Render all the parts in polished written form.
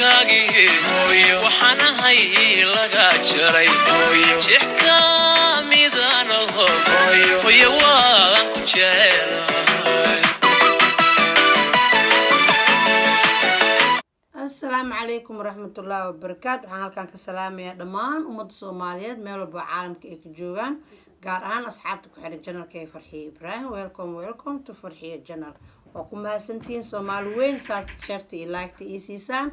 جركاجي وحنا هاي لقى شري شحكا ميدانه ويوان كجيلا. السلام عليكم ورحمة الله وبركاته. waxaan halkan ka salaamayaa dhammaan ummadda Soomaaliyeed meel walba caalamka ay ka joogaan, gaar ahaan asxaabta ku xiran channelka Farxiyo Ibrahim. Welcome to Farxiyo channel. oo ku mahadsantiin Soomaali weyn share iyo like iyo siisaan.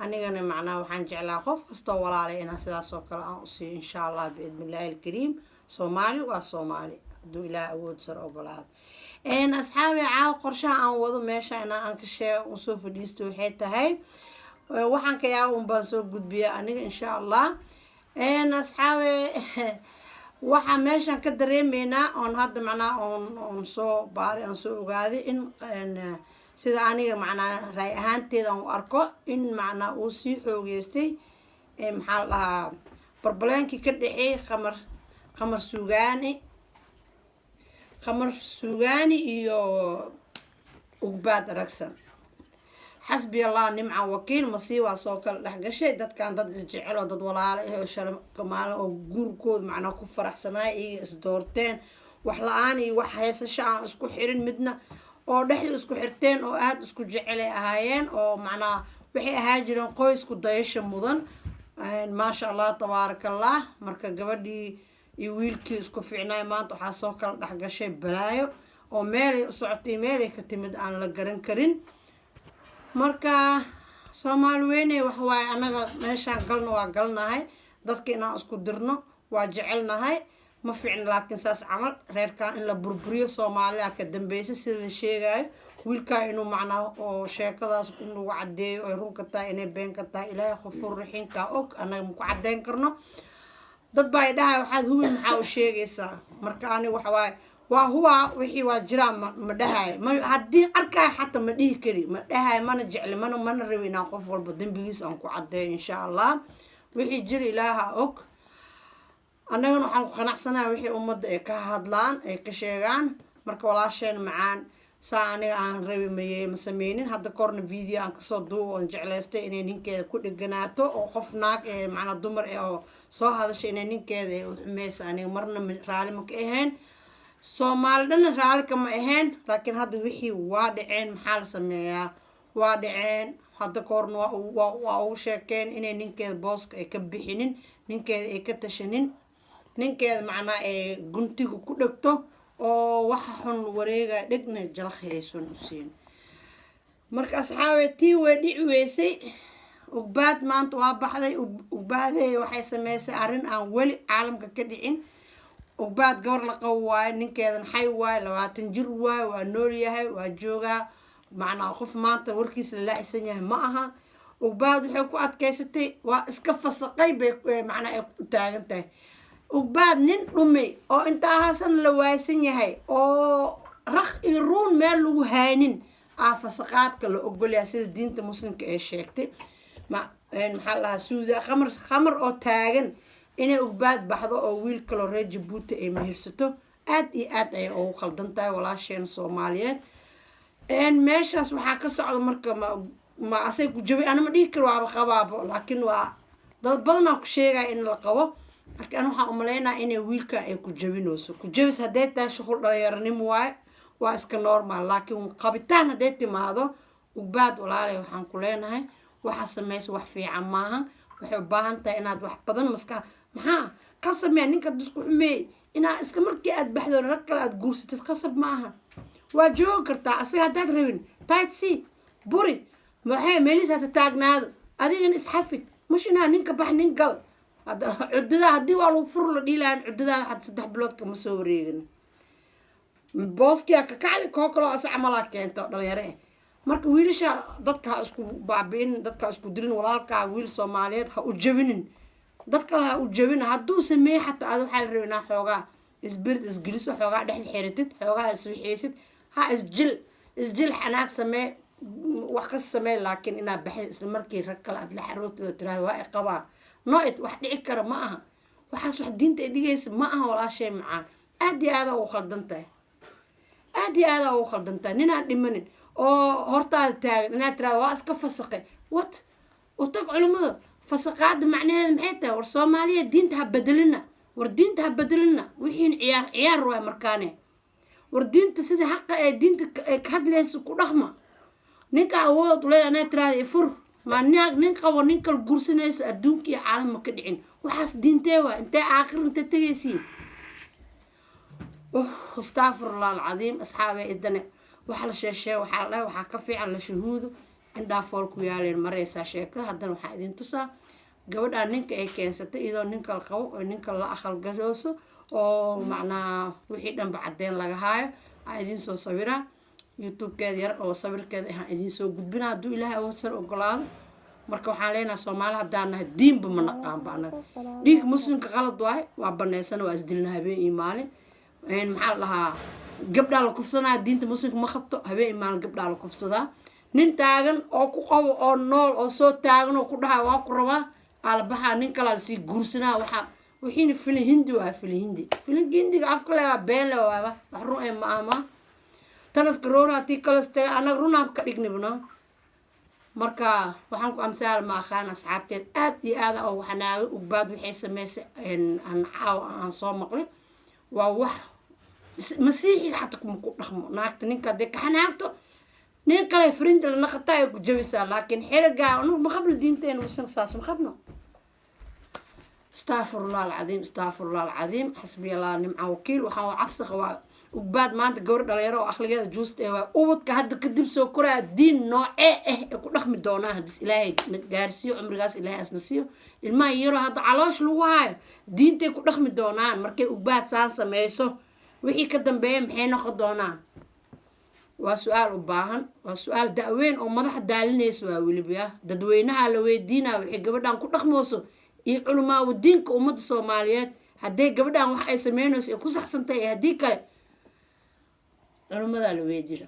anigana macnaa waxaan jeclaa qof kasto walaalay inaan sidaas oo kale aan u sii insha Allah biidnillaahi alkariim. Soomaali waa Soomaali haduu Ilaahay awood sar ogolaado. asxaabi caaw qorshaha aan wado meesha aan ka sheego oo soo fadhiisto waxay tahay waxaan ka yaa baan soo gudbiyaa aniga insha Allah. asxaabi waxa meeshan ka dareemeynaa on hadda macnaa on soo baari aan soo ogaaday in sida aniga macnaa raay ahaanteeda aan u arko in macnaa uu sii xoogeystay maxaa la barbaleenkii ka dhaxay qamar suugaani iyo ugbaad aragsan. حسبي الله نمعة وكيل مصيبة سوكل لحقشة دad كان dad isjecel oo dad walaalo ah oo shalay kamaal oo guurkood macna ku faraxsanay is doorteen wax la'aan iyo wax heesasho aan isku xirin midna oo dhaxda isku xirteen oo aad isku jecel ahaayeen oo macna waxay ahaa jireen qoys ku dayasho mudan ma sha Allah tabarakallah. marka gabadhii iyo wiilkii isku fiicnay maanta waxa soo kala dhaxgashay balaayo oo meel ay u socotay meel ay ka timid aan la garan karin. marka Soomaali weynay wax waay anaga meesha galno waa galnahay dadka inaan isku dirno waa jecelnahay ma fiicna laakiin saas camal reerkan in la burburiyo Soomaaliya ka dambeysay sida la sheegayo wiilka inuu macnaa oo sheekadaas inuu cadeeyo ay runka tahay inay been ka tahay Ilaahay Ghafuur Rahiim ka og anaga ma ku cadeyn karno. dad baa dhahay waxaad hubi maxaa u sheegaysaa marka ani wax waay waa huwa wixii waa jiraan ma dhahay ma hadii arkaa xataa ma dhihi kari ma dhahay mana jecel mana rabi inaan qof walba dambigiisa aan ku cadeeyo insha Allah wixii jir Ilaaha og. anagana waxaan ku qanacsanahay wixii ummadda ay ka hadlaan ay ka sheegaan marka walaasheen macaan saa aniga aan rabi ma sameeynin hadda korna video aan kasoo duubo oo jecleystay inay ninkeeda ku dhiganaato oo qof naag ee macna dumar ee oo soo hadashay inay ninkeeda u xumeeyso aniga marna raali ma ka ahayn Soomaali dhan raali kama ahayn laakiin hadda wixii waa dhaceen maxaa la sameeyaa waa dhaceen hadda korna waa u sheekeen inay ninkeeda booska ay ka bixinin ninkeeda ay ka tashanin ninkeeda macnaa ay guntiga ku dhagto oo waxa xun wareega dhigna jalxaysan u siin. marka asxaabe tii way dhici weysay ugbaad maanta waa baxday ugbaadey waxay sameysay arrin aan wali caalamka ka dhicin. ugbaad gabar la qaw waay ninkeedan xay waay 20 jir waay waa nool yahay waa joogaa macnaa qof maanta warkiisa la laacsan yahay ma aha. ugbaad waxay ku adkaysatay waa iska fasaqay bay macnaa ay u taagan tahay. ugbaad nin dhumay oo inta haasan la waaysan yahay oo raq iyo ruun meel lagu haynin fasaqaadka la ogolyaa sida diinta muslimka ay sheegtay maxaa la suuda khamar oo taagan inay ugbaad baxdo oo wiil kale reer Djibouti ay mehersato aad iyo aad ay ugu qaldan tahay walaasheen Soomaaliyeed. meeshaas waxa ka socda marka ma asay ku jabi ana ma dhihi karo waaba qabaabo laakiin waa dad badan oo ku sheegay in la qabo laakiin waxa u maleynaa inay wiilka ay ku jabinayso ku jabis haday tahay shaqo dhalinyaranimo waa iska normal laakiin qabitaan haday timaado ugbaad walaalay waxaan ku leenahay waxa sameeyay wax fiican maaha waxay u baahan tahay inaad wax badan maska maxaa ka sameey ninka isku xumeey inaa iska markii aad baxdo rag kale aad guursatid qasab maaha waa joog kartaa asay hadaad rabin taaytsi buri maxay meelisa taagnaado adigana isxafid mush inaa ninka bax nin gal cudada hadii waa lagu fur la dhiilaan cudada had 3 bilood kama soo wareegin booskiya ka kacdi kookalo as amala keento dhalinyaro marka wiilasha dadka isku baabin dadka isku dirin walaalka wiil Soomaaliyeed ha u jabinin dadka ha u jabin haduu sameey xataa aad waxa la rabaa xoogaa isbird isgiliso xoogaa dhex xiritid xoogaa iswixeysid ha isjil xanaaq samee wax ka samee laakiin ina baxay isla markii rag kale aad la xarootid tiraahdo waa qabaa nooid wax dhici kara ma aha waxaas wax diinta ay dhigaysa ma aha walaashay macaan aad iyo aad u khaldantahay ninaan dhimanin oo hortaada taagan inaad tiraahdo waa iska fasaqay what وتق علماء فسقاد معناه محيته والصومالية دين تهبدلنا والدين تهبدلنا وحين عيار رواي مركانه والدين تسيد حق الدين كهد ليس كرخمة نك عوض ولا أنا ترى يفر ما نك ونك الجرسناس الدنك يا عالم مكدعين وحس دين توا أنت آخر أنت تيسين استغفر الله العظيم أصحابي إدنا وحل شيء وحل لا وحكفي على شهوده عند فولك ويالين مريسا شيكة هذا وحيدين تصا قبل أن نك أي كنسة إذا نك القو نك الله أخل جلوسه أو معنا وحيدا بعدين لقاها عايزين سو صبرا يوتيوب كذا أو صبر كذا عايزين سو قد بنا دو إله وصل وقلاد مركو حالينا سومال هدانا الدين بمنقام بعنا ديك مسلم كغلط واي وعبرنا وأزدلنا هبين إيماني إن محلها قبل على كفصنا الدين المسلم ما خبطه هبين إيمان قبل على كفصنا نين تاجن أو كقو أو نول أو صوت تاجن أو كلها واقربا على بحر نين كلا سي جورسنا وحين في الهندي وفي الهندي في الهندي عفكلا بين لو هذا بحرو أما تناس كرورة تيكلست أنا رونا بكريجني بنا مركا وحنكو أمثال ما خان أصحابتي أدي هذا أو حنا وبعد بحيث مس إن عن صوم مقلب ووح مسيحي حتى كم رخم ناكت نينك ديك حناكتو نينك لا فريند لنا خطاي جويسا لكن حرقة إنه ما قبل دينتين وسنق ساس ما قبلنا استغفر الله العظيم استغفر الله العظيم حسبي الله ونعم وكيل وحاو عفسخ وبعد ما أنت قرر دليرة وأخلاقيات جوست أوت كهاد كدب سو كرة الدين نوع يكون رخم دونها دس إلهي متجارسيو عمر جالس إلهي أسنسيو الما يرو هذا علاش لواي دين تكون رخم دونان مركي وبعد سانسا ميسو وحي كدم بين حين خدونان وسؤال أباهن وسؤال دعوين أو مدح دالني سوا ولبيا ددوينها لوي دينا وحي قبردان كل رخموسو علماء ودين كأمة الصوماليات هدي قبردان وحي سمينوس يكوس أحسن تاي هديك علماء لوي دينا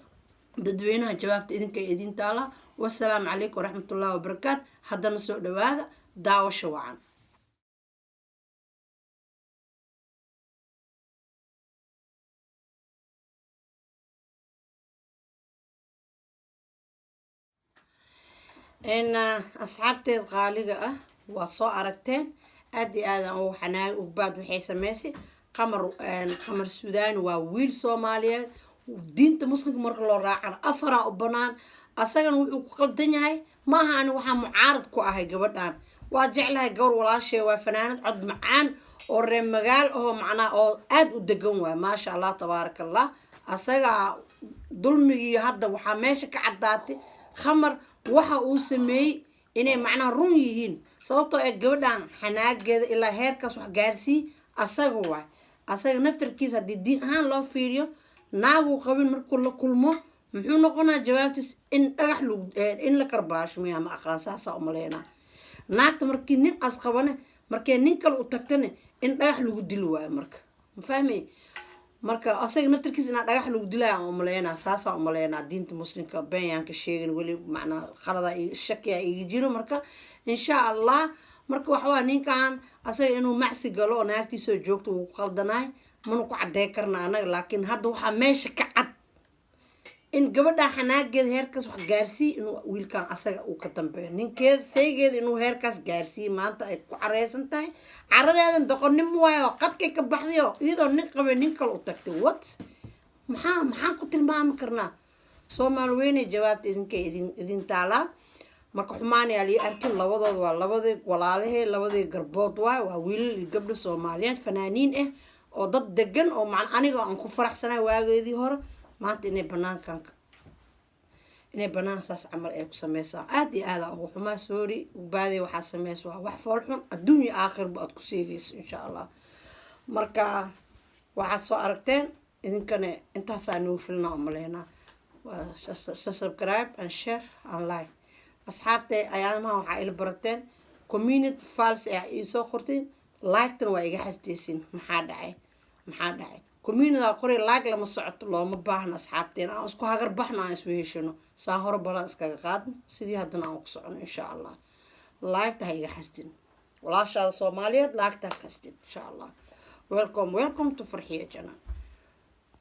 ددوينها جوابت إذن تالا والسلام عليكم ورحمة الله وبركاته هذا نسوء دواذا داو شوعان إن أصحابتي الغالية وصو أركتين أدي هذا أو حنا وبعد وحيس ماسي قمر السودان وويل صوماليا ودين مسلم مرة لو راعنا أفرا وبنان أصلاً وقلدني هاي ما هان وها معارض كواه جبردان واجعلها جور ولا شيء وفنان عد معان والرمجال هو معنا أو أد ودقوا ما شاء الله تبارك الله أصلاً ظلمي هذا وحماشك عداتي خمر waxa uu sameeyay inay macna run yihiin sababtoo ay gabadhan xanaageeda ilaa heerkaas wax gaarsii asaga naftarkiisa hadii diin ahaan loo fiiriyo naagu qabin markuu la kulmo muxuu noqonaa jawaabtiis in dhagax in la karbaashmiyo ama aqaansaasa u maleena naagta markii nin as qabane markii nin kale u tagtane in dhagax lagu dilo waayo marka ma fahmay marka asaga naftarkiisa ina dhagax lagu dilaa oo maleena saasa oo maleena diinta muslimka bayanka sheegin wali macna khalada shakiya ii jiro marka insha Allah marka waxa waa ninkan asaga inuu macsi galo naagtiisa joogto uu qaldanaay mana ku cadeey karna anaga laakiin hadda waxa meesha ka cad in gabadha xanaageed heerkaas wax gaarsii inuu wiilkan asaga uu ka dambeeyo ninkeed saygeed inuu heerkaas gaarsii maanta ay ku careysan tahay caradeedan doqonnimo waayo qadkay ka baxdayo iyadoo nin qabay nin kale u tagtay what maxaa ku tilmaami karnaa Soomaali weyne jawaabta idin taala marka xumaan ayaa li arkin labadooda waa labadii walaalahay labadii garbood waa wiil iyo gabdho Soomaaliyeed fanaaniin ah oo dad degan oo macna aniga aan ku faraxsanahay waageedii hore maanta inay banaanka saas camal ay ku sameeysaa aad iyo aad ugu xumaa sorry baadii waxa sameeysaa wax foolxun adduunyo aakhir baad ku seegayso insha Allah marka waxa soo aragteen idinkana intaas aan u filnaa umaleena subscribe and share and like asxaabtay ayaamaha waxa ila barateen community false ay soo qorteen like tan waa iga xasdeesin maxaa dhacay community qori like lama socoto looma baahna asxaabteen aan isku hagar baxna aan isweeshano saa hore balan iskaga qaadno sidii haddana aan ku socono insha Allah like ta iga xasdin walaashaada Soomaaliyeed like ta xasdin insha Allah welcome to Farxiyo Janaan